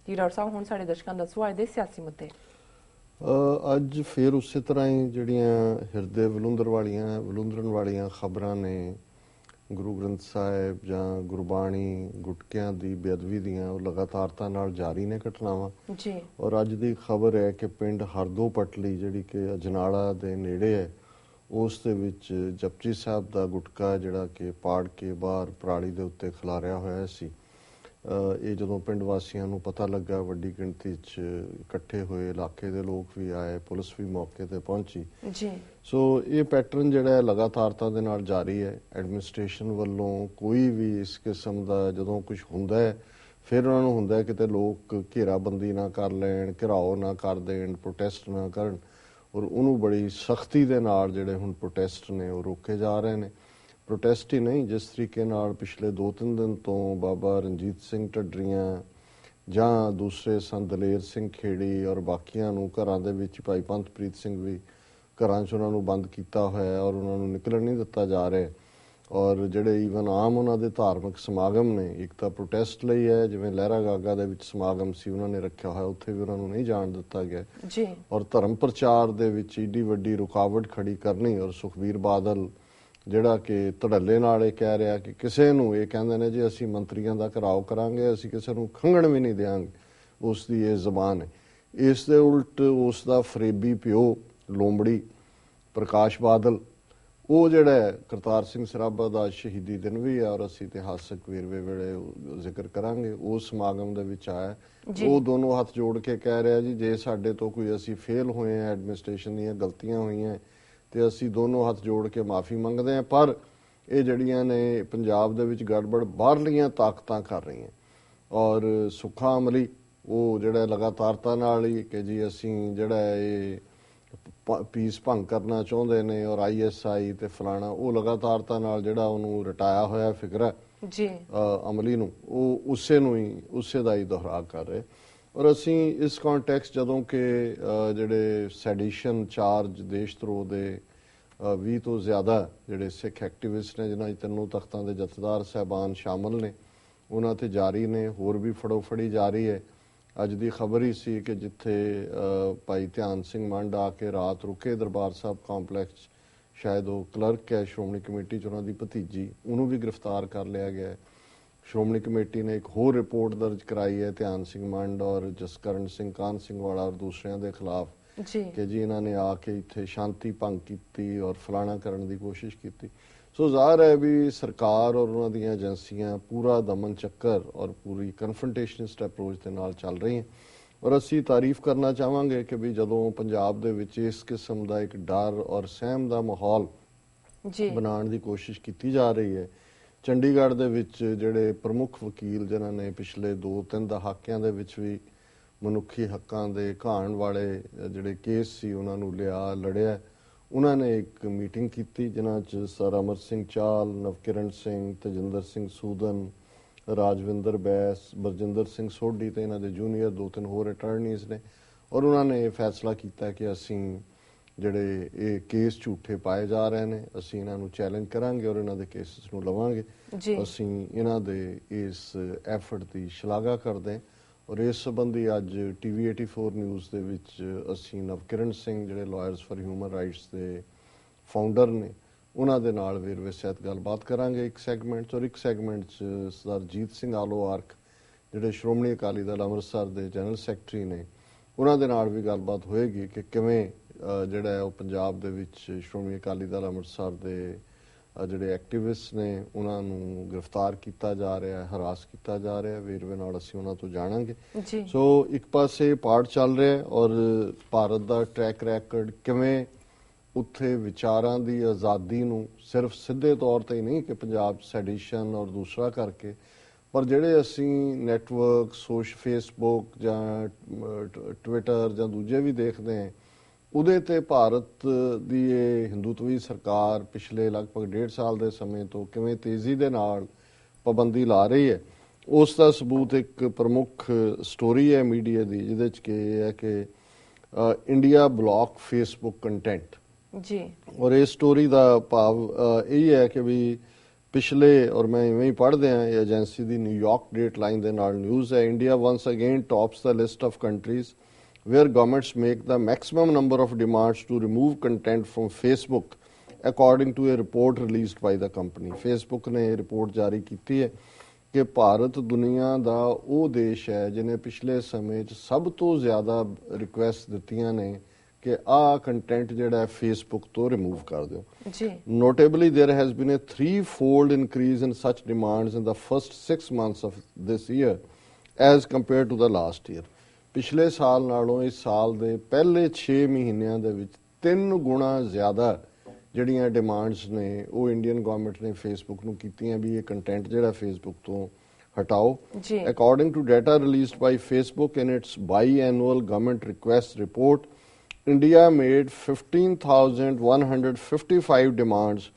ਜੀ ਡਾਕਟਰ ਸਾਹਿਬ, ਹੁਣ ਸਾਡੇ ਦਰਸ਼ਕਾਂ ਦਾ ਸਵਾਲ ਦੇ ਸਿਆਸੀ ਮੁੱਦੇ ਅੱਜ ਫਿਰ ਉਸੇ ਤਰ੍ਹਾਂ ਹੀ ਜਿਹੜੀਆਂ ਹਿਰਦੇ ਵਿਲੁੰਦਰਨ ਵਾਲੀਆਂ ਖਬਰਾਂ ਨੇ ਗੁਰੂ ਗ੍ਰੰਥ ਸਾਹਿਬ ਜਾਂ ਗੁਰਬਾਣੀ ਗੁਟਕਿਆਂ ਦੀ ਬੇਅਦਬੀ ਦੀਆਂ, ਉਹ ਲਗਾਤਾਰਤਾ ਨਾਲ ਜਾਰੀ ਨੇ ਘਟਨਾਵਾਂ ਜੀ। ਔਰ ਅੱਜ ਦੀ ਖਬਰ ਹੈ ਕਿ ਪਿੰਡ ਹਰਦੋ ਪਟਲੀ ਜਿਹੜੀ ਕਿ ਅਜਨਾਲਾ ਦੇ ਨੇੜੇ ਹੈ, ਉਸ ਦੇ ਵਿੱਚ ਜਪਜੀ ਸਾਹਿਬ ਦਾ ਗੁਟਕਾ ਜਿਹੜਾ ਕਿ ਪਾੜ ਕੇ ਬਾਹਰ ਪਰਾਲੀ ਦੇ ਉੱਤੇ ਖਿਲਾਰਿਆ ਹੋਇਆ ਸੀ। ਇਹ ਜਦੋਂ ਪਿੰਡ ਵਾਸੀਆਂ ਨੂੰ ਪਤਾ ਲੱਗਾ, ਵੱਡੀ ਗਿਣਤੀ 'ਚ ਇਕੱਠੇ ਹੋਏ, ਇਲਾਕੇ ਦੇ ਲੋਕ ਵੀ ਆਏ, ਪੁਲਿਸ ਵੀ ਮੌਕੇ ਤੇ ਪਹੁੰਚੀ ਜੀ। ਸੋ ਇਹ ਪੈਟਰਨ ਜਿਹੜਾ ਹੈ ਲਗਾਤਾਰਤਾ ਦੇ ਨਾਲ ਜਾਰੀ ਹੈ। ਐਡਮਿਨਿਸਟ੍ਰੇਸ਼ਨ ਵੱਲੋਂ ਕੋਈ ਵੀ ਇਸ ਕਿਸਮ ਦਾ ਜਦੋਂ ਕੁਝ ਹੁੰਦਾ ਹੈ, ਫਿਰ ਉਹਨਾਂ ਨੂੰ ਹੁੰਦਾ ਹੈ ਕਿਤੇ ਲੋਕ ਘੇਰਾਬੰਦੀ ਨਾ ਕਰ ਲੈਣ, ਘਿਰਾਓ ਨਾ ਕਰ ਦੇਣ, ਪ੍ਰੋਟੈਸਟ ਨਾ ਕਰਨ, ਔਰ ਉਹਨੂੰ ਬੜੀ ਸਖਤੀ ਦੇ ਨਾਲ ਜਿਹੜੇ ਹੁਣ ਪ੍ਰੋਟੈਸਟ ਨੇ ਉਹ ਰੋਕੇ ਜਾ ਰਹੇ ਨੇ। ਪ੍ਰੋਟੈਸਟ ਹੀ ਨਹੀਂ, ਜਿਸ ਤਰੀਕੇ ਨਾਲ ਪਿਛਲੇ 2-3 ਦਿਨ ਤੋਂ ਬਾਬਾ ਰਣਜੀਤ ਸਿੰਘ ਢੱਡਰੀਆਂ ਜਾਂ ਦੂਸਰੇ ਸੰਤ ਦਲੇਰ ਸਿੰਘ ਖੇੜੀ ਔਰ ਬਾਕੀਆਂ ਨੂੰ ਘਰਾਂ ਦੇ ਵਿੱਚ, ਭਾਈ ਪੰਥਪ੍ਰੀਤ ਸਿੰਘ ਵੀ ਘਰਾਂ 'ਚ ਉਹਨਾਂ ਨੂੰ ਬੰਦ ਕੀਤਾ ਹੋਇਆ ਔਰ ਉਹਨਾਂ ਨੂੰ ਨਿਕਲਣ ਨਹੀਂ ਦਿੱਤਾ ਜਾ ਰਿਹਾ। ਔਰ ਜਿਹੜੇ ਈਵਨ ਆਮ ਉਹਨਾਂ ਦੇ ਧਾਰਮਿਕ ਸਮਾਗਮ ਨੇ, ਇੱਕ ਤਾਂ ਪ੍ਰੋਟੈਸਟ ਲਈ ਹੈ, ਜਿਵੇਂ ਲਹਿਰਾ ਗਾਗਾ ਦੇ ਵਿੱਚ ਸਮਾਗਮ ਸੀ ਉਹਨਾਂ ਨੇ ਰੱਖਿਆ ਹੋਇਆ, ਉੱਥੇ ਵੀ ਉਹਨਾਂ ਨੂੰ ਨਹੀਂ ਜਾਣ ਦਿੱਤਾ ਗਿਆ ਜੀ। ਔਰ ਧਰਮ ਪ੍ਰਚਾਰ ਦੇ ਵਿੱਚ ਏਡੀ ਵੱਡੀ ਰੁਕਾਵਟ ਖੜੀ ਕਰਨੀ, ਔਰ ਸੁਖਬੀਰ ਬਾਦਲ ਜਿਹੜਾ ਕਿ ਧੜੱਲੇ ਨਾਲ ਇਹ ਕਹਿ ਰਿਹਾ ਕਿ ਕਿਸੇ ਨੂੰ, ਇਹ ਕਹਿੰਦੇ ਨੇ ਜੀ ਅਸੀਂ ਮੰਤਰੀਆਂ ਦਾ ਘਿਰਾਓ ਕਰਾਂਗੇ, ਅਸੀਂ ਕਿਸੇ ਨੂੰ ਖੰਘਣ ਵੀ ਨਹੀਂ ਦਿਆਂਗੇ, ਉਸ ਦੀ ਇਹ ਜ਼ਬਾਨ ਹੈ। ਇਸ ਦੇ ਉਲਟ ਉਸ ਦਾ ਫਰੇਬੀ ਪਿਓ ਲੋਮੜੀ ਪ੍ਰਕਾਸ਼ ਬਾਦਲ, ਉਹ ਜਿਹੜਾ ਕਰਤਾਰ ਸਿੰਘ ਸਰਾਭਾ ਦਾ ਸ਼ਹੀਦੀ ਦਿਨ ਵੀ ਹੈ ਔਰ ਅਸੀਂ ਇਤਿਹਾਸਕ ਵੇਰਵੇ ਵੇਲੇ ਜ਼ਿਕਰ ਕਰਾਂਗੇ, ਉਸ ਸਮਾਗਮ ਦੇ ਵਿੱਚ ਆਇਆ। ਉਹ ਦੋਨੋਂ ਹੱਥ ਜੋੜ ਕੇ ਕਹਿ ਰਿਹਾ ਜੀ ਜੇ ਸਾਡੇ ਤੋਂ ਕੋਈ ਅਸੀਂ ਫੇਲ ਹੋਏ ਹਾਂ, ਐਡਮਿਨਿਸਟ੍ਰੇਸ਼ਨ ਦੀਆਂ ਗਲਤੀਆਂ ਹੋਈਆਂ ਤੇ ਅਸੀਂ ਦੋਨੋਂ ਹੱਥ ਜੋੜ ਕੇ ਮਾਫੀ ਮੰਗਦੇ ਹਾਂ, ਪਰ ਇਹ ਜਿਹੜੀਆਂ ਨੇ ਪੰਜਾਬ ਦੇ ਵਿੱਚ ਗੜਬੜ ਬਾਹਰਲੀਆਂ ਤਾਕਤਾਂ ਕਰ ਰਹੀਆਂ। ਔਰ ਸੁੱਖਾ ਅਮਲੀ ਉਹ ਜਿਹੜਾ ਲਗਾਤਾਰਤਾ ਨਾਲ ਹੀ ਕਿ ਜੀ ਅਸੀਂ ਜਿਹੜਾ ਇਹ ਪੀਸ ਭੰਗ ਕਰਨਾ ਚਾਹੁੰਦੇ ਨੇ ਔਰ ISI ਤੇ ਫਲਾਣਾ, ਉਹ ਲਗਾਤਾਰਤਾ ਨਾਲ ਜਿਹੜਾ ਉਹਨੂੰ ਰਟਾਇਆ ਹੋਇਆ ਫਿਕਰ ਹੈ ਅਮਲੀ ਨੂੰ, ਉਹ ਉਸੇ ਦਾ ਹੀ ਦੁਹਰਾ ਕਰ ਰਹੇ। ਔਰ ਅਸੀਂ ਇਸ ਕੰਟੈਕਸਟ ਜਦੋਂ ਕਿ ਜਿਹੜੇ ਸੈਡੀਸ਼ਨ ਚਾਰਜ ਦੇਸ਼ ਧਰੋਹ ਦੇ 20 ਤੋਂ ਜ਼ਿਆਦਾ ਜਿਹੜੇ ਸਿੱਖ ਐਕਟਿਵਿਸਟ ਨੇ, ਜਿਨ੍ਹਾਂ 'ਚ ਤਿੰਨੋਂ ਤਖਤਾਂ ਦੇ ਜਥੇਦਾਰ ਸਾਹਿਬਾਨ ਸ਼ਾਮਲ ਨੇ, ਉਹਨਾਂ ਤੇ ਜਾਰੀ ਨੇ, ਹੋਰ ਵੀ ਫੜੋਫੜੀ ਜਾਰੀ ਹੈ। ਅੱਜ ਦੀ ਖਬਰ ਹੀ ਸੀ ਕਿ ਜਿੱਥੇ ਭਾਈ ਧਿਆਨ ਸਿੰਘ ਮੰਡ ਆ ਕੇ ਰਾਤ ਰੁਕੇ ਦਰਬਾਰ ਸਾਹਿਬ ਕੰਪਲੈਕਸ, ਸ਼ਾਇਦ ਉਹ ਕਲਰਕ ਹੈ ਸ਼੍ਰੋਮਣੀ ਕਮੇਟੀ 'ਚ, ਉਹਨਾਂ ਦੀ ਭਤੀਜੀ, ਉਹਨੂੰ ਵੀ ਗ੍ਰਿਫਤਾਰ ਕਰ ਲਿਆ ਗਿਆ ਹੈ। ਸ਼੍ਰੋਮਣੀ ਕਮੇਟੀ ਨੇ ਇੱਕ ਹੋਰ ਰਿਪੋਰਟ ਦਰਜ ਕਰਾਈ ਹੈ ਧਿਆਨ ਸਿੰਘ ਮੰਡ ਔਰ ਜਸਕਰਨ ਸਿੰਘ, ਕਾਨ ਸਿੰਘ ਵਾਲਾ ਔਰ ਦੂਸਰਿਆਂ ਦੇ ਖਿਲਾਫ ਕਿ ਜੀ ਇਹਨਾਂ ਨੇ ਆ ਕੇ ਇੱਥੇ ਸ਼ਾਂਤੀ ਭੰਗ ਕੀਤੀ ਔਰ ਫਲਾਣਾ ਕਰਨ ਦੀ ਕੋਸ਼ਿਸ਼ ਕੀਤੀ। ਸੋ ਜ਼ਾਹਰ ਹੈ ਵੀ ਸਰਕਾਰ ਔਰ ਉਹਨਾਂ ਦੀਆਂ ਏਜੰਸੀਆਂ ਪੂਰਾ ਦਮਨ ਚੱਕਰ ਔਰ ਪੂਰੀ ਕਨਫਰੰਟੇਸ਼ਨਿਸਟ ਅਪਰੋਚ ਦੇ ਨਾਲ ਚੱਲ ਰਹੀਆਂ। ਔਰ ਅਸੀਂ ਤਾਰੀਫ ਕਰਨਾ ਚਾਹਾਂਗੇ ਕਿ ਵੀ ਜਦੋਂ ਪੰਜਾਬ ਦੇ ਵਿੱਚ ਇਸ ਕਿਸਮ ਦਾ ਇੱਕ ਡਰ ਔਰ ਸਹਿਮ ਦਾ ਮਾਹੌਲ ਬਣਾਉਣ ਦੀ ਕੋਸ਼ਿਸ਼ ਕੀਤੀ ਜਾ ਰਹੀ ਹੈ। ਚੰਡੀਗੜ੍ਹ ਦੇ ਵਿੱਚ ਜਿਹੜੇ ਪ੍ਰਮੁੱਖ ਵਕੀਲ ਜਿਨ੍ਹਾਂ ਨੇ ਪਿਛਲੇ 2-3 ਦਹਾਕਿਆਂ ਦੇ ਵਿੱਚ ਵੀ ਮਨੁੱਖੀ ਹੱਕਾਂ ਦੇ ਘਾਣ ਵਾਲੇ ਜਿਹੜੇ ਕੇਸ ਸੀ ਉਹਨਾਂ ਨੂੰ ਲੜਿਆ, ਉਹਨਾਂ ਨੇ ਇੱਕ ਮੀਟਿੰਗ ਕੀਤੀ ਜਿਨ੍ਹਾਂ 'ਚ ਸਰ ਅਮਰ ਸਿੰਘ ਚਾਲ, ਨਵਕਿਰਨ ਸਿੰਘ, ਤੇਜਿੰਦਰ ਸਿੰਘ ਸੂਦਨ, ਰਾਜਵਿੰਦਰ ਬੈਸ, ਬਰਜਿੰਦਰ ਸਿੰਘ ਸੋਢੀ ਤੇ ਇਹਨਾਂ ਦੇ ਜੂਨੀਅਰ 2-3 ਹੋਰ ਅਟਾਰਨੀਜ਼ ਨੇ। ਔਰ ਉਹਨਾਂ ਨੇ ਇਹ ਫੈਸਲਾ ਕੀਤਾ ਕਿ ਅਸੀਂ ਜਿਹੜੇ ਇਹ ਕੇਸ ਝੂਠੇ ਪਾਏ ਜਾ ਰਹੇ ਨੇ, ਅਸੀਂ ਇਹਨਾਂ ਨੂੰ ਚੈਲੰਜ ਕਰਾਂਗੇ ਔਰ ਇਹਨਾਂ ਦੇ ਕੇਸਿਸ ਨੂੰ ਲਵਾਂਗੇ। ਅਸੀਂ ਇਹਨਾਂ ਦੇ ਇਸ ਐਫਰਟ ਦੀ ਸ਼ਲਾਘਾ ਕਰਦੇ। ਔਰ ਇਸ ਸੰਬੰਧੀ ਅੱਜ TV 84 ਨਿਊਜ਼ ਦੇ ਵਿੱਚ ਅਸੀਂ ਨਵਕਿਰਨ ਸਿੰਘ ਜਿਹੜੇ ਲਾਇਰਸ ਫਾਰ ਹਿਊਮਨ ਰਾਈਟਸ ਦੇ ਫਾਊਂਡਰ ਨੇ, ਉਹਨਾਂ ਦੇ ਨਾਲ ਵੇਰਵੇ ਸਹਿਤ ਗੱਲਬਾਤ ਕਰਾਂਗੇ ਇੱਕ ਸੈਗਮੈਂਟ 'ਚ। ਔਰ ਇੱਕ ਸੈਗਮੈਂਟ 'ਚ ਸਰਦਾਰ ਜੀਤ ਸਿੰਘ ਆਲੋ ਆਰਕ ਜਿਹੜੇ ਸ਼੍ਰੋਮਣੀ ਅਕਾਲੀ ਦਲ ਅੰਮ੍ਰਿਤਸਰ ਦੇ ਜਨਰਲ ਸੈਕਟਰੀ ਨੇ, ਉਹਨਾਂ ਦੇ ਨਾਲ ਵੀ ਗੱਲਬਾਤ ਹੋਏਗੀ ਕਿ ਕਿਵੇਂ ਜਿਹੜਾ ਉਹ ਪੰਜਾਬ ਦੇ ਵਿੱਚ ਸ਼੍ਰੋਮਣੀ ਅਕਾਲੀ ਦਲ ਅੰਮ੍ਰਿਤਸਰ ਦੇ ਜਿਹੜੇ ਐਕਟਿਵਿਸਟ ਨੇ ਉਹਨਾਂ ਨੂੰ ਗ੍ਰਿਫਤਾਰ ਕੀਤਾ ਜਾ ਰਿਹਾ, ਹਰਾਸ ਕੀਤਾ ਜਾ ਰਿਹਾ। ਵੇਰਵੇ ਨਾਲ ਅਸੀਂ ਉਹਨਾਂ ਤੋਂ ਜਾਣਾਂਗੇ। ਸੋ ਇੱਕ ਪਾਸੇ ਪਾੜ ਚੱਲ ਰਿਹਾ ਔਰ ਭਾਰਤ ਦਾ ਟਰੈਕ ਰੈਕਰਡ ਕਿਵੇਂ ਉੱਥੇ ਵਿਚਾਰਾਂ ਦੀ ਆਜ਼ਾਦੀ ਨੂੰ ਸਿਰਫ ਸਿੱਧੇ ਤੌਰ ਤੇ ਹੀ ਨਹੀਂ ਕਿ ਪੰਜਾਬ ਸੈਡੀਸ਼ਨ ਔਰ ਦੂਸਰਾ ਕਰਕੇ, ਪਰ ਜਿਹੜੇ ਅਸੀਂ ਨੈਟਵਰਕ ਫੇਸਬੁੱਕ ਜਾਂ ਟਵਿੱਟਰ ਜਾਂ ਦੂਜੇ ਵੀ ਦੇਖਦੇ ਹਾਂ, ਉਹਦੇ ਤੇ ਭਾਰਤ ਦੀ ਇਹ ਹਿੰਦੂਤਵੀ ਸਰਕਾਰ ਪਿਛਲੇ ਲਗਭਗ 1.5 ਸਾਲ ਦੇ ਸਮੇਂ ਤੋਂ ਕਿਵੇਂ ਤੇਜ਼ੀ ਦੇ ਨਾਲ ਪਾਬੰਦੀ ਲਾ ਰਹੀ ਹੈ, ਉਸ ਦਾ ਸਬੂਤ ਇੱਕ ਪ੍ਰਮੁੱਖ ਸਟੋਰੀ ਹੈ ਮੀਡੀਆ ਦੀ, ਜਿਹਦੇ 'ਚ ਕਿ ਇਹ ਹੈ ਕਿ ਇੰਡੀਆ ਬਲੌਕ ਫੇਸਬੁੱਕ ਕੰਟੈਂਟ ਜੀ। ਔਰ ਇਸ ਸਟੋਰੀ ਦਾ ਭਾਵ ਇਹ ਹੈ ਕਿ ਵੀ पिछले और मैं इवें ही पढ़दे हाँ एजेंसी दी न्यूयॉर्क डेट लाइन दे नाल न्यूज़ है India once again tops the list of countries where governments make the maximum number of demands to remove content from Facebook according to a report released by the company. Facebook ने report जारी की है कि भारत दुनिया ਦਾ ਉਹ ਦੇਸ਼ ਹੈ ਜਿਹਨੇ ਪਿਛਲੇ ਸਮੇਂ 'ਚ ਸਭ ਤੋਂ ਜ਼ਿਆਦਾ ਰਿਕੁਐਸਟ ਦਿੱਤੀਆਂ ਨੇ ਕਿ ਆਹ ਕੰਟੈਂਟ ਜਿਹੜਾ Facebook ਤੋਂ ਰਿਮੂਵ ਕਰ ਦਿਓ ਜੀ notably there has been a threefold increase in such demands in the first 6 months of this year as compared to the last year. ਪਿਛਲੇ ਸਾਲ ਨਾਲੋਂ ਇਸ ਸਾਲ ਦੇ ਪਹਿਲੇ 6 ਮਹੀਨਿਆਂ ਦੇ ਵਿੱਚ 3 ਗੁਣਾ ਜ਼ਿਆਦਾ ਜਿਹੜੀਆਂ ਡਿਮਾਂਡਸ ਨੇ ਉਹ ਇੰਡੀਅਨ ਗਵਰਨਮੈਂਟ ਨੇ ਫੇਸਬੁੱਕ ਨੂੰ ਕੀਤੀਆਂ ਵੀ ਇਹ ਕੰਟੈਂਟ ਜਿਹੜਾ ਫੇਸਬੁੱਕ ਤੋਂ ਹਟਾਓ according to data released by Facebook in its biannual government request report India made 15,155 demands,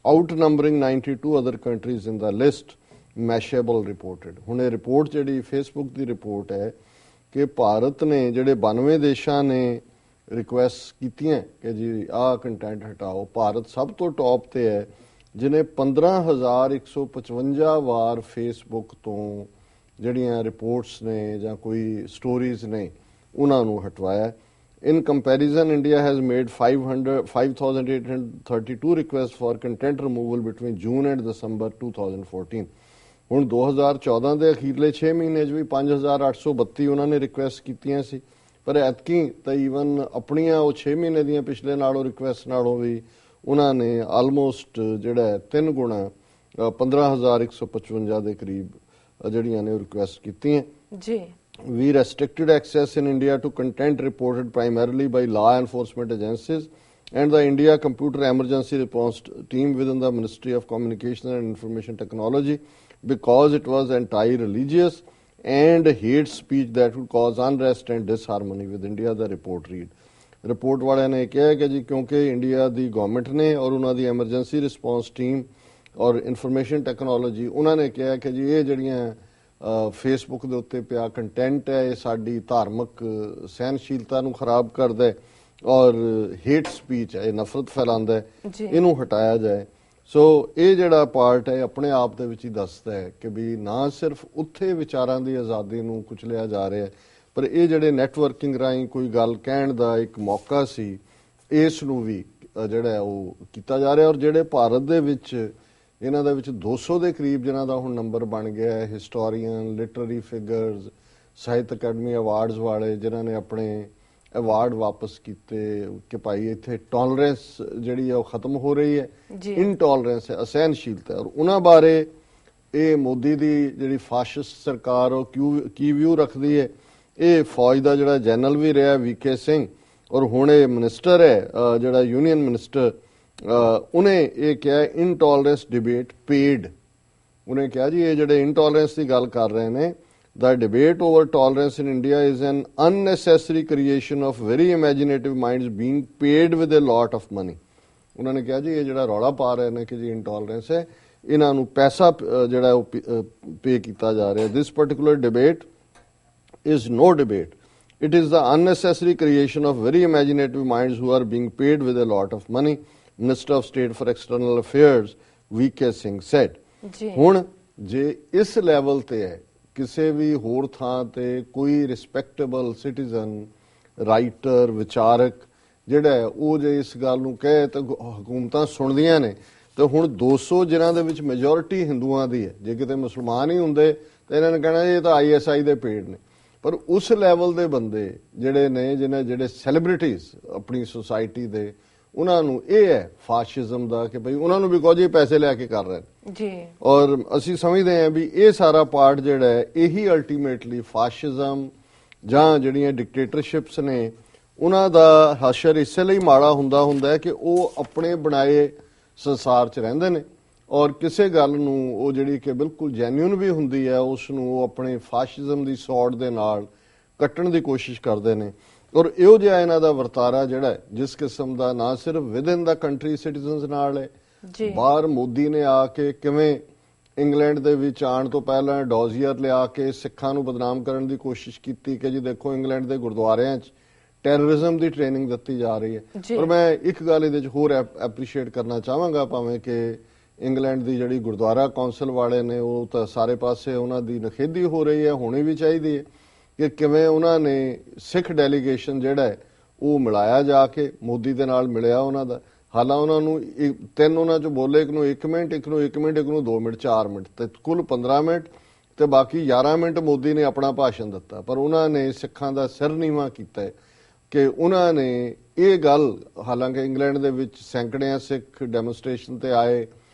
outnumbering 92 other countries in the list, Mashable reported. ਹੁਣ ਇਹ ਰਿਪੋਰਟ ਜਿਹੜੀ ਫੇਸਬੁੱਕ ਦੀ ਰਿਪੋਰਟ ਹੈ ਕਿ ਭਾਰਤ ਨੇ ਜਿਹੜੇ 92 ਦੇਸ਼ਾਂ ਨੇ ਰਿਕੁਐਸਟ ਕੀਤੀਆਂ ਕਿ ਜੀ ਆਹ ਕੰਟੈਂਟ ਹਟਾਓ ਭਾਰਤ ਸਭ ਤੋਂ ਟੌਪ ਤੇ ਹੈ ਜਿਹਨੇ 15,155 ਵਾਰ ਫੇਸਬੁੱਕ ਤੋਂ ਜਿਹੜੀਆਂ ਰਿਪੋਰਟਸ ਨੇ ਜਾਂ ਕੋਈ ਸਟੋਰੀਜ਼ ਨੇ ਉਹਨਾਂ ਨੂੰ ਹਟਵਾਇਆ In comparison, India has made 5,832 requests for content removal between June and December 2014. ਹੁਣ 2014 ਦੇ ਅਖੀਰਲੇ 6 ਮਹੀਨੇ 'ਚ ਵੀ 5,832 ਉਹਨਾਂ ਨੇ ਰਿਕੁਐਸਟ ਕੀਤੀਆਂ ਸੀ ਪਰ ਐਤਕੀ ਤਾਂ ਈਵਨ ਆਪਣੀਆਂ ਉਹ 6 ਮਹੀਨੇ ਦੀਆਂ ਪਿਛਲੇ ਨਾਲੋਂ ਰਿਕੁਐਸਟ ਨਾਲੋਂ ਵੀ ਉਹਨਾਂ ਨੇ ਆਲਮੋਸਟ ਜਿਹੜਾ 3 ਗੁਣਾ 15,155 ਦੇ ਕਰੀਬ ਜਿਹੜੀਆਂ ਨੇ ਰਿਕੁਐਸਟ ਕੀਤੀਆਂ ਜੀ We restricted access in India to content reported primarily by law enforcement agencies and the India Computer Emergency Response Team within the Ministry of Communication and Information Technology because it was anti-religious and hate speech that would cause unrest and disharmony with India, the report read. Report ਵਾਲਿਆਂ ਨੇ ਕਿਹਾ ਕਿ ਜੀ ਕਿਉਂਕਿ India ਦੀ government ਨੇ ਔਰ ਉਹਨਾਂ ਦੀ emergency response team ਔਰ ਇਨਫੋਰਮੇਸ਼ਨ ਟੈਕਨੋਲੋਜੀ ਉਹਨਾਂ ਨੇ ਕਿਹਾ ਕਿ ਜੀ ਇਹ ਜਿਹੜੀਆਂ ਫੇਸਬੁੱਕ ਦੇ ਉੱਤੇ ਪਿਆ ਕੰਟੈਂਟ ਹੈ ਇਹ ਸਾਡੀ ਧਾਰਮਿਕ ਸਹਿਨਸ਼ੀਲਤਾ ਨੂੰ ਖਰਾਬ ਕਰਦਾ ਹੈ ਔਰ ਹੇਟ ਸਪੀਚ ਹੈ ਇਹ ਨਫ਼ਰਤ ਫੈਲਾਉਂਦਾ ਹੈ ਇਹਨੂੰ ਹਟਾਇਆ ਜਾਏ ਸੋ ਇਹ ਜਿਹੜਾ ਪਾਰਟ ਹੈ ਆਪਣੇ ਆਪ ਦੇ ਵਿੱਚ ਹੀ ਦੱਸਦਾ ਹੈ ਕਿ ਵੀ ਨਾ ਸਿਰਫ ਉੱਥੇ ਵਿਚਾਰਾਂ ਦੀ ਆਜ਼ਾਦੀ ਨੂੰ ਕੁਚਲਿਆ ਜਾ ਰਿਹਾ ਪਰ ਇਹ ਜਿਹੜੇ ਨੈਟਵਰਕਿੰਗ ਰਾਹੀਂ ਕੋਈ ਗੱਲ ਕਹਿਣ ਦਾ ਇੱਕ ਮੌਕਾ ਸੀ ਇਸ ਨੂੰ ਵੀ ਜਿਹੜਾ ਉਹ ਕੀਤਾ ਜਾ ਰਿਹਾ ਔਰ ਜਿਹੜੇ ਭਾਰਤ ਦੇ ਵਿੱਚ ਇਹਨਾਂ ਦੇ ਵਿੱਚ 200 ਦੇ ਕਰੀਬ ਜਿਨ੍ਹਾਂ ਦਾ ਹੁਣ ਨੰਬਰ ਬਣ ਗਿਆ ਹੈ ਹਿਸਟੋਰੀਅਨ ਲਿਟਰਰੀ ਫਿਗਰਸ ਸਾਹਿਤ ਅਕੈਡਮੀ ਅਵਾਰਡਸ ਵਾਲੇ ਜਿਨ੍ਹਾਂ ਨੇ ਆਪਣੇ ਅਵਾਰਡ ਵਾਪਸ ਕੀਤੇ ਕਿ ਭਾਈ ਇੱਥੇ ਟੋਲਰੈਂਸ ਜਿਹੜੀ ਹੈ ਉਹ ਖਤਮ ਹੋ ਰਹੀ ਹੈ ਇਨਟੋਲਰੈਂਸ ਹੈ ਅਸਹਿਨਸ਼ੀਲਤਾ ਔਰ ਉਹਨਾਂ ਬਾਰੇ ਇਹ ਮੋਦੀ ਦੀ ਜਿਹੜੀ ਫਾਸ਼ਿਸਟ ਸਰਕਾਰ ਉਹ ਕੀ ਵਿਊ ਰੱਖਦੀ ਹੈ ਇਹ ਫੌਜ ਦਾ ਜਿਹੜਾ ਜਨਰਲ ਵੀ ਰਿਹਾ ਵੀਕੇ ਸਿੰਘ ਔਰ ਹੁਣ ਇਹ ਮਿਨਿਸਟਰ ਹੈ ਜਿਹੜਾ ਯੂਨੀਅਨ ਮਿਨਿਸਟਰ ਉਹਨੇ ਇਹ ਕਿਹਾ ਇਨਟੋਲਰੈਂਸ ਡਿਬੇਟ ਪੇਡ ਉਹਨੇ ਕਿਹਾ ਜੀ ਇਹ ਜਿਹੜੇ ਇਨਟੋਲਰੈਂਸ ਦੀ ਗੱਲ ਕਰ ਰਹੇ ਨੇ The debate over tolerance in India is an unnecessary creation of very imaginative minds being paid with a lot of money. ਉਹਨਾਂ ਨੇ ਕਿਹਾ ਜੀ ਇਹ ਜਿਹੜਾ ਰੌਲਾ ਪਾ ਰਹੇ ਨੇ ਕਿ ਜੀ ਇੰਟੋਲਰੈਂਸ ਹੈ ਇਹਨਾਂ ਨੂੰ ਪੈਸਾ ਜਿਹੜਾ ਉਹ ਪੇ ਕੀਤਾ ਜਾ ਰਿਹਾ this particular debate is no debate. It is the unnecessary creation of very imaginative minds who are being paid with a lot of money. Minister of State for External Affairs VK Singh said. ਹੁਣ ਜੇ ਇਸ level ਤੇ ਹੈ ਕਿਸੇ ਵੀ ਹੋਰ ਥਾਂ ਤੇ ਕੋਈ ਰਿਸਪੈਕਟੇਬਲ ਸਿਟੀਜ਼ਨ ਰਾਈਟਰ ਵਿਚਾਰਕ ਜਿਹੜਾ ਹੈ ਉਹ ਜੇ ਇਸ ਗੱਲ ਨੂੰ ਕਹੇ ਤਾਂ ਹਕੂਮਤਾਂ ਸੁਣਦੀਆਂ ਨੇ ਤੇ ਹੁਣ 200 ਜਿਨ੍ਹਾਂ ਦੇ ਵਿੱਚ ਮੈਜੋਰਿਟੀ ਹਿੰਦੂਆਂ ਦੀ ਹੈ ਜੇ ਕਿਤੇ ਮੁਸਲਮਾਨ ਹੀ ਹੁੰਦੇ ਤਾਂ ਇਹਨਾਂ ਨੇ ਕਹਿਣਾ ਇਹ ਤਾਂ ISI ਦੇ ਪੇੜ ਨੇ ਪਰ ਉਸ ਲੈਵਲ ਦੇ ਬੰਦੇ ਜਿਹੜੇ ਨੇ ਜਿਹੜੇ ਸੈਲੀਬ੍ਰਿਟੀਜ਼ ਆਪਣੀ ਸੁਸਾਇਟੀ ਦੇ ਉਹਨਾਂ ਨੂੰ ਇਹ ਹੈ ਫਾਸ਼ਿਜ਼ਮ ਦਾ ਕਿ ਭਈ ਉਹਨਾਂ ਨੂੰ ਵੀ ਕੁਝ ਹੀ ਪੈਸੇ ਲੈ ਕੇ ਕਰ ਰਹੇ ਨੇ ਜੀ ਔਰ ਅਸੀਂ ਸਮਝਦੇ ਹਾਂ ਵੀ ਇਹ ਸਾਰਾ ਪਾਰਟ ਜਿਹੜਾ ਹੈ ਇਹੀ ਅਲਟੀਮੇਟਲੀ ਫਾਸ਼ਿਜ਼ਮ ਜਾਂ ਜਿਹੜੀਆਂ ਡਿਕਟੇਟਰਸ਼ਿਪਸ ਨੇ ਉਹਨਾਂ ਦਾ ਹਸ਼ਰ ਇਸੇ ਲਈ ਮਾੜਾ ਹੁੰਦਾ ਹੈ ਕਿ ਉਹ ਆਪਣੇ ਬਣਾਏ ਸੰਸਾਰ 'ਚ ਰਹਿੰਦੇ ਨੇ ਔਰ ਕਿਸੇ ਗੱਲ ਨੂੰ ਉਹ ਜਿਹੜੀ ਕਿ ਬਿਲਕੁਲ ਜੈਨੂਇਨ ਵੀ ਹੁੰਦੀ ਹੈ ਉਸ ਨੂੰ ਉਹ ਆਪਣੇ ਫਾਸ਼ਿਜ਼ਮ ਦੀ ਸੌੜ ਦੇ ਨਾਲ ਕੱਟਣ ਦੀ ਕੋਸ਼ਿਸ਼ ਕਰਦੇ ਨੇ ਔਰ ਇਹੋ ਜਿਹਾ ਇਹਨਾਂ ਦਾ ਵਰਤਾਰਾ ਜਿਹੜਾ ਜਿਸ ਕਿਸਮ ਦਾ ਨਾ ਸਿਰਫ ਵਿਦਿਨ ਦਾ ਕੰਟਰੀ ਸਿਟੀਜ਼ਨਸ ਨਾਲ ਹੈ ਬਾਹਰ ਮੋਦੀ ਨੇ ਆ ਕੇ ਕਿਵੇਂ ਇੰਗਲੈਂਡ ਦੇ ਵਿੱਚ ਆਉਣ ਤੋਂ ਪਹਿਲਾਂ ਡੋਜ਼ੀਅਰ ਲਿਆ ਕੇ ਸਿੱਖਾਂ ਨੂੰ ਬਦਨਾਮ ਕਰਨ ਦੀ ਕੋਸ਼ਿਸ਼ ਕੀਤੀ ਕਿ ਜੀ ਦੇਖੋ ਇੰਗਲੈਂਡ ਦੇ ਗੁਰਦੁਆਰਿਆਂ 'ਚ ਟੈਰਰਿਜ਼ਮ ਦੀ ਟ੍ਰੇਨਿੰਗ ਦਿੱਤੀ ਜਾ ਰਹੀ ਹੈ ਔਰ ਮੈਂ ਇੱਕ ਗੱਲ ਇਹਦੇ 'ਚ ਹੋਰ ਐਪਰੀਸ਼ੀਏਟ ਕਰਨਾ ਚਾਹਾਂਗਾ ਭਾਵੇਂ ਕਿ ਇੰਗਲੈਂਡ ਦੀ ਜਿਹੜੀ ਗੁਰਦੁਆਰਾ ਕੌਂਸਲ ਵਾਲੇ ਨੇ ਉਹ ਤਾਂ ਸਾਰੇ ਪਾਸੇ ਉਹਨਾਂ ਦੀ ਨਖੇਦੀ ਹੋ ਰਹੀ ਹੈ, ਹੋਣੀ ਵੀ ਚਾਹੀਦੀ ਹੈ ਕਿ ਕਿਵੇਂ ਉਹਨਾਂ ਨੇ ਸਿੱਖ ਡੈਲੀਗੇਸ਼ਨ ਜਿਹੜਾ ਹੈ ਉਹ ਮਿਲਾਇਆ, ਜਾ ਕੇ ਮੋਦੀ ਦੇ ਨਾਲ ਮਿਲਿਆ ਉਹਨਾਂ ਦਾ। ਹਾਲਾਂ ਉਹਨਾਂ ਨੂੰ ਤਿੰਨ ਉਹਨਾਂ ਚੋਂ ਬੋਲੇ, ਇੱਕ ਨੂੰ 1 ਮਿੰਟ, ਇੱਕ ਨੂੰ 1 ਮਿੰਟ, ਇੱਕ ਨੂੰ 2 ਮਿੰਟ, 4 ਮਿੰਟ, ਤੇ ਕੁੱਲ 15 ਮਿੰਟ ਤੇ ਬਾਕੀ 11 ਮਿੰਟ ਮੋਦੀ ਨੇ ਆਪਣਾ ਭਾਸ਼ਣ ਦਿੱਤਾ। ਪਰ ਉਹਨਾਂ ਨੇ ਸਿੱਖਾਂ ਦਾ ਸਿਰ ਨੀਵਾਂ ਕੀਤਾ ਹੈ ਕਿ ਉਹਨਾਂ ਨੇ ਇਹ ਗੱਲ, ਹਾਲਾਂਕਿ ਇੰਗਲੈਂਡ ਦੇ ਵਿੱਚ ਸੈਂਕੜਿਆਂ ਸਿੱਖ ਡੈਮੋਨਸਟ੍ਰੇਸ਼ਨ ਤੇ ਆਏ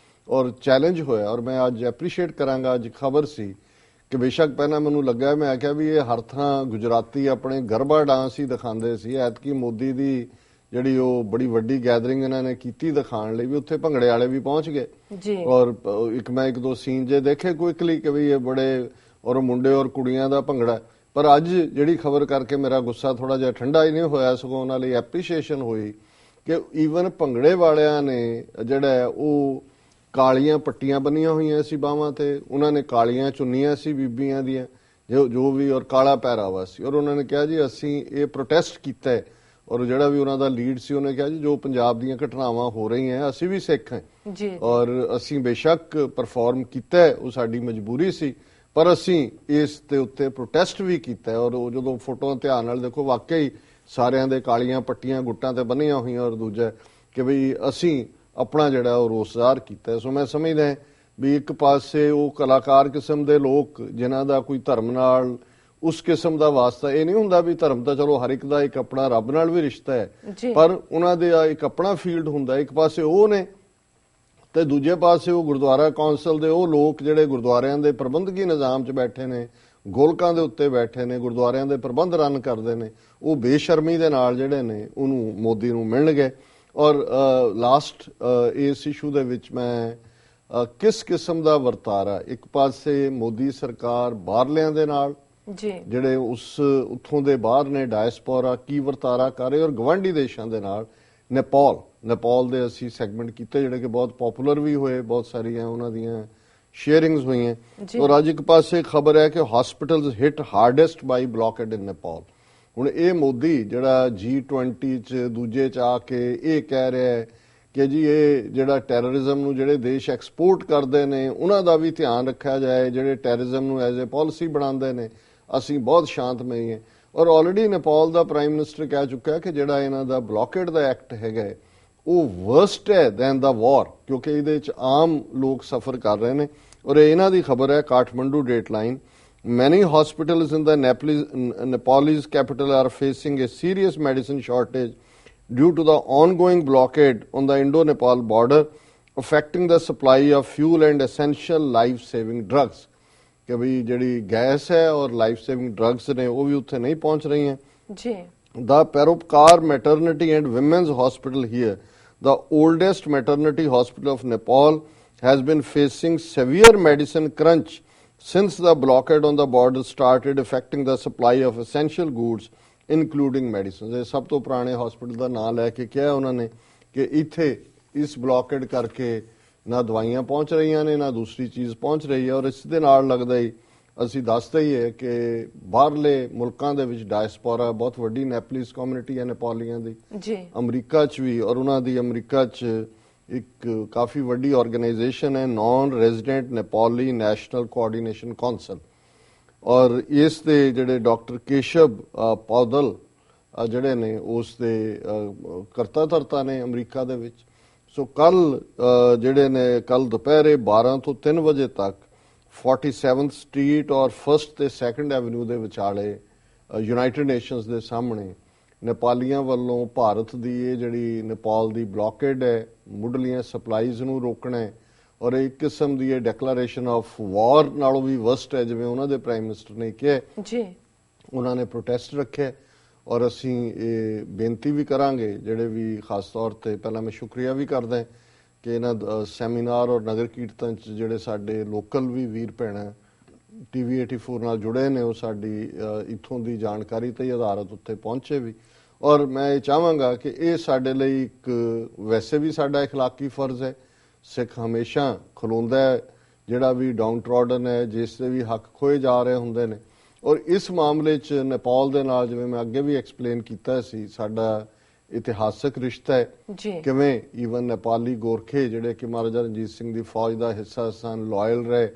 ਔਰ ਚੈਲੰਜ ਹੋਇਆ, ਔਰ ਮੈਂ ਅੱਜ ਐਪਰੀਸ਼ੀਏਟ ਕਰਾਂਗਾ, ਅੱਜ ਖਬਰ ਸੀ ਕਿ ਬੇਸ਼ੱਕ ਪਹਿਲਾਂ ਮੈਨੂੰ ਲੱਗਾ, ਮੈਂ ਆਖਿਆ ਵੀ ਇਹ ਹਰ ਥਾਂ ਗੁਜਰਾਤੀ ਆਪਣੇ ਗਰਬਾ ਡਾਂਸ ਹੀ ਦਿਖਾਉਂਦੇ ਸੀ, ਐਤਕੀ ਮੋਦੀ ਦੀ ਜਿਹੜੀ ਉਹ ਬੜੀ ਵੱਡੀ ਗੈਦਰਿੰਗ ਇਹਨਾਂ ਨੇ ਕੀਤੀ ਦਿਖਾਉਣ ਲਈ ਵੀ ਉੱਥੇ ਭੰਗੜੇ ਵਾਲੇ ਵੀ ਪਹੁੰਚ ਗਏ ਜੀ। ਔਰ ਮੈਂ ਇੱਕ ਦੋ ਸੀਨ ਜੇ ਦੇਖੇ ਕੁਇਕਲੀ ਕਿ ਵੀ ਇਹ ਬੜੇ ਔਰ ਮੁੰਡੇ ਔਰ ਕੁੜੀਆਂ ਦਾ ਭੰਗੜਾ। ਪਰ ਅੱਜ ਜਿਹੜੀ ਖਬਰ ਕਰਕੇ ਮੇਰਾ ਗੁੱਸਾ ਥੋੜਾ ਜਿਹਾ ਠੰਡਾ ਹੀ ਨਹੀਂ ਹੋਇਆ, ਸਗੋਂ ਉਹਨਾਂ ਲਈ ਐਪਰੀਸ਼ੀਏਸ਼ਨ ਹੋਈ ਕਿ ਈਵਨ ਭੰਗੜੇ ਵਾਲਿਆਂ ਨੇ ਜਿਹੜਾ ਉਹ ਕਾਲੀਆਂ ਪੱਟੀਆਂ ਬੰਨੀਆਂ ਹੋਈਆਂ ਸੀ ਬਾਹਾਂ ਤੇ, ਉਹਨਾਂ ਨੇ ਕਾਲੀਆਂ ਚੁੰਨੀਆਂ ਸੀ ਬੀਬੀਆਂ ਦੀਆਂ ਜੋ ਵੀ, ਔਰ ਕਾਲਾ ਪਹਿਰਾਵਾ ਸੀ। ਔਰ ਉਹਨਾਂ ਨੇ ਕਿਹਾ ਜੀ ਅਸੀਂ ਇਹ ਪ੍ਰੋਟੈਸਟ ਕੀਤਾ ਹੈ, ਔਰ ਜਿਹੜਾ ਵੀ ਉਹਨਾਂ ਦਾ ਲੀਡ ਸੀ ਉਹਨੇ ਕਿਹਾ ਜੀ ਜੋ ਪੰਜਾਬ ਦੀਆਂ ਘਟਨਾਵਾਂ ਹੋ ਰਹੀਆਂ ਅਸੀਂ ਵੀ ਸਿੱਖ ਹਾਂ ਜੀ, ਔਰ ਅਸੀਂ ਬੇਸ਼ੱਕ ਪਰਫਾਰਮ ਕੀਤਾ, ਉਹ ਸਾਡੀ ਮਜਬੂਰੀ ਸੀ, ਪਰ ਅਸੀਂ ਇਸ ਦੇ ਉੱਤੇ ਪ੍ਰੋਟੈਸਟ ਵੀ ਕੀਤਾ। ਔਰ ਉਹ ਜਦੋਂ ਫੋਟੋਆਂ ਧਿਆਨ ਨਾਲ ਦੇਖੋ, ਵਾਕਈ ਸਾਰਿਆਂ ਦੇ ਕਾਲੀਆਂ ਪੱਟੀਆਂ ਗੁੱਟਾਂ ਤੇ ਬੰਨੀਆਂ ਹੋਈਆਂ, ਔਰ ਦੂਜਾ ਕਿ ਵੀ ਅਸੀਂ ਆਪਣਾ ਜਿਹੜਾ ਉਹ ਰੋਸ ਜ਼ਾਹਰ ਕੀਤਾ। ਸੋ ਮੈਂ ਸਮਝਦਾ ਵੀ ਇੱਕ ਪਾਸੇ ਉਹ ਕਲਾਕਾਰ ਕਿਸਮ ਦੇ ਲੋਕ ਜਿਨ੍ਹਾਂ ਦਾ ਕੋਈ ਧਰਮ ਨਾਲ ਉਸ ਕਿਸਮ ਦਾ ਵਾਸਤਾ, ਇਹ ਨਹੀਂ ਹੁੰਦਾ ਵੀ ਧਰਮ ਤਾਂ ਚਲੋ ਹਰ ਇੱਕ ਦਾ ਇੱਕ ਆਪਣਾ ਰੱਬ ਨਾਲ ਵੀ ਰਿਸ਼ਤਾ ਹੈ, ਪਰ ਉਹਨਾਂ ਦੇ ਇੱਕ ਆਪਣਾ ਫੀਲਡ ਹੁੰਦਾ। ਇੱਕ ਪਾਸੇ ਉਹ ਨੇ ਤੇ ਦੂਜੇ ਪਾਸੇ ਉਹ ਗੁਰਦੁਆਰਾ ਕੌਂਸਲ ਦੇ ਉਹ ਲੋਕ ਜਿਹੜੇ ਗੁਰਦੁਆਰਿਆਂ ਦੇ ਪ੍ਰਬੰਧਕੀ ਨਿਜ਼ਾਮ 'ਚ ਬੈਠੇ ਨੇ, ਗੋਲਕਾਂ ਦੇ ਉੱਤੇ ਬੈਠੇ ਨੇ, ਗੁਰਦੁਆਰਿਆਂ ਦੇ ਪ੍ਰਬੰਧ ਰਨ ਕਰਦੇ ਨੇ, ਉਹ ਬੇਸ਼ਰਮੀ ਦੇ ਨਾਲ ਜਿਹੜੇ ਨੇ ਉਹਨੂੰ ਮੋਦੀ ਨੂੰ ਮਿਲਣਗੇ। ਔਰ ਲਾਸਟ ਇਸ ਇਸ਼ੂ ਦੇ ਵਿੱਚ ਮੈਂ ਕਿਸ ਕਿਸਮ ਦਾ ਵਰਤਾਰਾ, ਇੱਕ ਪਾਸੇ ਮੋਦੀ ਸਰਕਾਰ ਬਾਹਰਲਿਆਂ ਦੇ ਨਾਲ ਜਿਹੜੇ ਉੱਥੋਂ ਦੇ ਬਾਹਰ ਨੇ ਡਾਇਸਪੋਰਾ, ਕੀ ਵਰਤਾਰਾ ਕਰ ਰਹੇ, ਔਰ ਗਵਾਂਢੀ ਦੇਸ਼ਾਂ ਦੇ ਨਾਲ ਨੇਪਾਲ ਦੇ ਅਸੀਂ ਸੈਗਮੈਂਟ ਕੀਤੇ ਜਿਹੜੇ ਕਿ ਬਹੁਤ ਪਪੂਲਰ ਵੀ ਹੋਏ, ਬਹੁਤ ਸਾਰੀਆਂ ਉਹਨਾਂ ਦੀਆਂ ਸ਼ੇਅਰਿੰਗਸ ਹੋਈਆਂ। ਔਰ ਅੱਜ ਇੱਕ ਪਾਸੇ ਖਬਰ ਹੈ ਕਿ ਹਸਪੀਟਲਸ ਹਿੱਟ ਹਾਰਡੈਸਟ ਬਾਈ ਬਲੌਕੇਡ ਇਨ ਨੇਪਾਲ। ਹੁਣ ਇਹ ਮੋਦੀ ਜਿਹੜਾ G20 ਚ ਦੂਜੇ ਚ ਆ ਕੇ ਇਹ ਕਹਿ ਰਿਹਾ ਹੈ ਕਿ ਜੀ ਇਹ ਜਿਹੜਾ ਟੈਰਰਿਜ਼ਮ ਨੂੰ ਜਿਹੜੇ ਦੇਸ਼ ਐਕਸਪੋਰਟ ਕਰਦੇ ਨੇ ਉਹਨਾਂ ਦਾ ਵੀ ਧਿਆਨ ਰੱਖਿਆ ਜਾਏ, ਜਿਹੜੇ ਟੈਰਰਿਜ਼ਮ ਨੂੰ ਐਜ਼ ਏ ਪਾਲਿਸੀ ਬਣਾਉਂਦੇ ਨੇ, ਅਸੀਂ ਬਹੁਤ ਸ਼ਾਂਤਮਈ ਹਾਂ। ਔਰ ਆਲਰੇਡੀ ਨੇਪਾਲ ਦਾ ਪ੍ਰਾਈਮ ਮਿਨਿਸਟਰ ਕਹਿ ਚੁੱਕਾ ਕਿ ਜਿਹੜਾ ਇਹਨਾਂ ਦਾ ਬਲੌਕੇਡ ਦਾ ਐਕਟ ਹੈਗਾ ਉਹ ਵਰਸਟ ਹੈ ਦੈਨ ਦਾ ਵਾਰ, ਕਿਉਂਕਿ ਇਹਦੇ ਚ ਆਮ ਲੋਕ ਸਫਰ ਕਰ ਰਹੇ ਨੇ। ਔਰ ਇਹਨਾਂ ਦੀ ਖਬਰ ਹੈ Kathmandu dateline, many hospitals in the Nepalese capital are facing a serious medicine shortage due to the ongoing blockade on the Indo-Nepal border, affecting the supply of fuel and essential life-saving drugs. कि भाई जड़ी gas है और life-saving drugs ने वो भी उत्थे नहीं पहुंच रही हैं जी। The Paropkar Maternity and Women's Hospital here, the oldest maternity hospital of Nepal, has been facing severe medicine crunch since the blockade on the border started affecting the supply of essential goods including medicines। ਇਹ ਸਭ ਤੋਂ ਪੁਰਾਣੇ hospital ਦਾ ਨਾਮ ਲੈ ਕੇ ਕਿਹਾ ਉਹਨਾਂ ਨੇ ਕਿ ਇੱਥੇ ਇਸ ਬਲੌਕੇਡ ਕਰਕੇ ਨਾ ਦਵਾਈਆਂ ਪਹੁੰਚ ਰਹੀਆਂ ਨੇ, ਨਾ ਦੂਸਰੀ ਚੀਜ਼ ਪਹੁੰਚ ਰਹੀ ਹੈ। ਔਰ ਇਸ ਦੇ ਨਾਲ ਲੱਗਦਾ ਹੀ ਅਸੀਂ ਦੱਸਦੇ ਹੀ ਹੈ ਕਿ ਬਾਹਰਲੇ ਮੁਲਕਾਂ ਦੇ ਵਿੱਚ ਡਾਇਸਪੋਰਾ ਬਹੁਤ ਵੱਡੀ ਨੈਪਲਿਸ ਕਮਿਊਨਿਟੀ ਹੈ ਨੇਪਾਲੀਆਂ ਦੀ ਜੀ, ਅਮਰੀਕਾ 'ਚ ਵੀ, ਔਰ ਉਹਨਾਂ ਦੀ ਅਮਰੀਕਾ 'ਚ ਇੱਕ ਕਾਫੀ ਵੱਡੀ ਆਰਗੇਨਾਈਜੇਸ਼ਨ ਹੈ non resident Nepali national coordination council. ਔਰ ਇਸ ਦੇ ਜਿਹੜੇ ਡਾਕਟਰ ਕੇਸ਼ਵ ਪੌਦਲ ਜਿਹੜੇ ਨੇ ਉਸ ਦੇ ਕਰਤਾ ਧਰਤਾ ਨੇ ਅਮਰੀਕਾ ਦੇ ਵਿੱਚ। ਸੋ ਕੱਲ ਜਿਹੜੇ ਨੇ ਕੱਲ ਦੁਪਹਿਰੇ 12 ਤੋਂ 3 ਵਜੇ ਤੱਕ 47th ਸਟਰੀਟ ਔਰ 1st ਤੇ 2nd ਐਵਨਿਊ ਦੇ ਵਿਚਾਲੇ ਯੂਨਾਈਟਿਡ ਨੇਸ਼ਨਸ ਦੇ ਸਾਹਮਣੇ ਨੇਪਾਲੀਆਂ ਵੱਲੋਂ ਭਾਰਤ ਦੀ ਇਹ ਜਿਹੜੀ ਨੇਪਾਲ ਦੀ ਬਲੌਕੇਡ ਹੈ, ਮੁੱਢਲੀਆਂ ਸਪਲਾਈਜ਼ ਨੂੰ ਰੋਕਣਾ ਹੈ, ਔਰ ਇੱਕ ਕਿਸਮ ਦੀ ਇਹ ਡੈਕਲੇਰੇਸ਼ਨ ਆਫ ਵਾਰ ਨਾਲੋਂ ਵੀ ਵਰਸਟ ਹੈ ਜਿਵੇਂ ਉਹਨਾਂ ਦੇ ਪ੍ਰਾਈਮ ਮਿਨਿਸਟਰ ਨੇ ਕਿਹਾ ਜੀ। ਉਹਨਾਂ ਨੇ ਪ੍ਰੋਟੈਸਟ ਰੱਖਿਆ ਔਰ ਅਸੀਂ ਇਹ ਬੇਨਤੀ ਵੀ ਕਰਾਂਗੇ ਜਿਹੜੇ ਵੀ ਖਾਸ ਤੌਰ ਤੇ ਪਹਿਲਾਂ ਮੈਂ ਸ਼ੁਕਰੀਆ ਵੀ ਕਰਦਾ ਕਿ ਇਹਨਾਂ ਸੈਮੀਨਾਰ ਔਰ ਨਗਰ ਕੀਰਤਨ ਚ ਜਿਹੜੇ ਸਾਡੇ ਲੋਕਲ ਵੀ ਵੀਰ ਭੈਣਾਂ TV 84 ਨਾਲ ਜੁੜੇ ਨੇ ਉਹ ਸਾਡੀ ਇੱਥੋਂ ਦੀ ਜਾਣਕਾਰੀ ਤੇ ਆਧਾਰਿਤ ਉੱਤੇ ਪਹੁੰਚੇ ਵੀ। ਔਰ ਮੈਂ ਇਹ ਚਾਹਾਂਗਾ ਕਿ ਇਹ ਸਾਡੇ ਲਈ ਇੱਕ ਵੈਸੇ ਵੀ ਸਾਡਾ اخلاقی ਫਰਜ਼ ਹੈ। ਸਿੱਖ ਹਮੇਸ਼ਾ ਖਲੋਂਦਾ ਹੈ ਜਿਹੜਾ ਵੀ ਡਾਊਨ ਟਰੋਡਨ ਹੈ, ਜਿਸ ਦੇ ਵੀ ਹੱਕ ਖੋਏ ਜਾ ਰਹੇ ਹੁੰਦੇ ਨੇ। ਔਰ ਇਸ ਮਾਮਲੇ 'ਚ ਨੇਪਾਲ ਦੇ ਨਾਲ ਜਿਵੇਂ ਮੈਂ ਅੱਗੇ ਵੀ ਐਕਸਪਲੇਨ ਕੀਤਾ ਸੀ, ਸਾਡਾ ਇਤਿਹਾਸਕ ਰਿਸ਼ਤਾ ਹੈ ਜੀ ਕਿਵੇਂ ਈਵਨ ਨੇਪਾਲੀ ਗੋਰਖੇ ਜਿਹੜੇ ਕਿ ਮਹਾਰਾਜਾ ਰਣਜੀਤ ਸਿੰਘ ਦੀ ਫੌਜ ਦਾ ਹਿੱਸਾ ਸਨ, ਲਾਇਲ ਰਹੇ,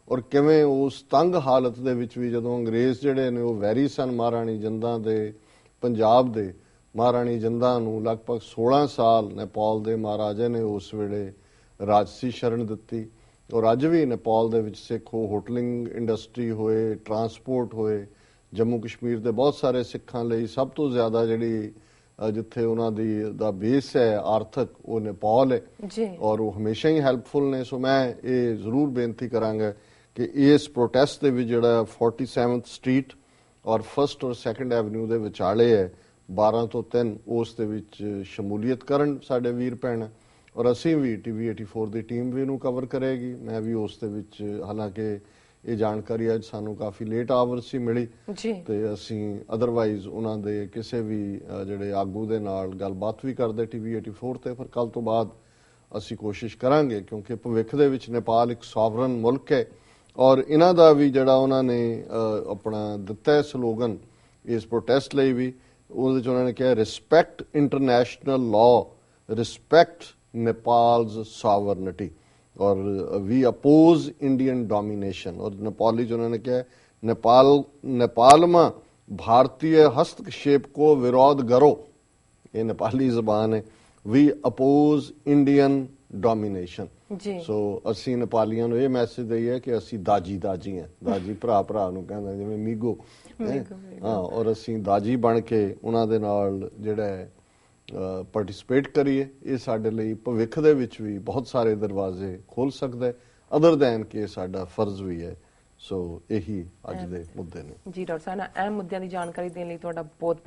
ਔਰ ਕਿਵੇਂ ਉਸ ਤੰਗ ਹਾਲਤ ਦੇ ਵਿੱਚ ਵੀ ਜਦੋਂ ਅੰਗਰੇਜ਼ ਜਿਹੜੇ ਨੇ ਉਹ ਵੈਰੀ ਸਨ ਮਹਾਰਾਣੀ ਜਿੰਦਾਂ ਦੇ, ਪੰਜਾਬ ਦੇ ਮਹਾਰਾਣੀ ਜਿੰਦਾਂ ਨੂੰ ਲਗਭਗ 16 ਸਾਲ ਨੇਪਾਲ ਦੇ ਮਹਾਰਾਜੇ ਨੇ ਉਸ ਵੇਲੇ ਰਾਜਸੀ ਸ਼ਰਨ ਦਿੱਤੀ। ਔਰ ਅੱਜ ਵੀ ਨੇਪਾਲ ਦੇ ਵਿੱਚ ਸਿੱਖ ਹੋਟਲਿੰਗ ਇੰਡਸਟਰੀ ਹੋਏ, ਟਰਾਂਸਪੋਰਟ ਹੋਏ, ਜੰਮੂ ਕਸ਼ਮੀਰ ਦੇ ਬਹੁਤ ਸਾਰੇ ਸਿੱਖਾਂ ਲਈ ਸਭ ਤੋਂ ਜ਼ਿਆਦਾ ਜਿਹੜੀ ਜਿੱਥੇ ਉਹਨਾਂ ਦਾ ਬੇਸ ਹੈ ਆਰਥਿਕ ਉਹ ਨੇਪਾਲ ਹੈ ਜੀ ਔਰ ਉਹ ਹਮੇਸ਼ਾ ਹੀ ਹੈਲਪਫੁਲ ਨੇ। ਸੋ ਮੈਂ ਇਹ ਜ਼ਰੂਰ ਬੇਨਤੀ ਕਰਾਂਗਾ ਕਿ ਇਸ ਪ੍ਰੋਟੈਸਟ ਦੇ ਵਿੱਚ ਜਿਹੜਾ 47th ਸਟਰੀਟ ਔਰ 1st ਔਰ 2nd ਐਵਨਿਊ ਦੇ ਵਿਚਾਲੇ ਹੈ 12 ਤੋਂ 3 ਉਸ ਦੇ ਵਿੱਚ ਸ਼ਮੂਲੀਅਤ ਕਰਨ ਸਾਡੇ ਵੀਰ ਭੈਣ, ਔਰ ਅਸੀਂ ਵੀ TV 84 ਦੀ ਟੀਮ ਵੀ ਇਹਨੂੰ ਕਵਰ ਕਰੇਗੀ। ਮੈਂ ਵੀ ਉਸ ਦੇ ਵਿੱਚ, ਹਾਲਾਂਕਿ ਇਹ ਜਾਣਕਾਰੀ ਅੱਜ ਸਾਨੂੰ ਕਾਫੀ ਲੇਟ ਆਵਰਸ ਹੀ ਮਿਲੀ ਜੀ ਤੇ ਅਸੀਂ ਅਦਰਵਾਈਜ਼ ਉਹਨਾਂ ਦੇ ਕਿਸੇ ਵੀ ਜਿਹੜੇ ਆਗੂ ਦੇ ਨਾਲ ਗੱਲਬਾਤ ਵੀ ਕਰਦੇ TV 84 ਤੇ, ਪਰ ਕੱਲ ਤੋਂ ਬਾਅਦ ਅਸੀਂ ਕੋਸ਼ਿਸ਼ ਕਰਾਂਗੇ ਕਿਉਂਕਿ ਭਵਿੱਖ ਦੇ ਵਿੱਚ ਨੇਪਾਲ ਇੱਕ ਸੋਵਰਨ ਮੁਲਕ ਹੈ ਔਰ ਇਹਨਾਂ ਦਾ ਵੀ ਜਿਹੜਾ ਉਹਨਾਂ ਨੇ ਆਪਣਾ ਦਿੱਤਾ ਹੈ ਸਲੋਗਨ ਇਸ ਪ੍ਰੋਟੈਸਟ ਲਈ ਵੀ, ਉਹਦੇ ਵਿੱਚ ਉਹਨਾਂ ਨੇ ਕਿਹਾ respect international law, respect Nepal's sovereignty और वी अपोज इंडियन डोमिनेशन। और नेपाली जो उन्होंने कहा नेपाल में भारतीय हस्तक्षेप को विरोध करो, ये नेपाली जबान है। We oppose Indian domination. So असी नेपालियों ਨੂੰ ਇਹ ਮੈਸੇਜ ਦਈਏ ਕਿ ਅਸੀਂ ਦਾਜੀ हैं, ਦਾਜੀ ਭਰਾ ਨੂੰ ਕਹਿੰਦਾ ਜਿਵੇਂ ਮੀਗੋ ਹਾਂ, ਔਰ ਅਸੀਂ ਦਾਜੀ ਬਣ ਕੇ ਉਹਨਾਂ ਦੇ ਨਾਲ ਜਿਹੜਾ ਪਾਰਟਿਸਿਪੇਟ ਕਰੀਏ। ਇਹ ਸਾਡੇ ਲਈ ਭਵਿੱਖ ਦੇ ਵਿੱਚ ਵੀ ਬਹੁਤ ਸਾਰੇ ਦਰਵਾਜ਼ੇ ਖੋਲ ਸਕਦਾ ਹੈ, ਅਦਰ ਦੈਨ ਕਿ ਸਾਡਾ ਫਰਜ਼ ਵੀ ਹੈ। ਸੋ ਇਹੀ ਅੱਜ ਦੇ ਮੁੱਦੇ ਨੇ। ਜੀ ਡਾਕਟਰ ਸਾਹਿਬ, ਅਹਿਮ ਮੁੱਦਿਆਂ ਦੀ ਜਾਣਕਾਰੀ ਦੇਣ ਲਈ ਤੁਹਾਡਾ ਬਹੁਤ ਬਹੁਤ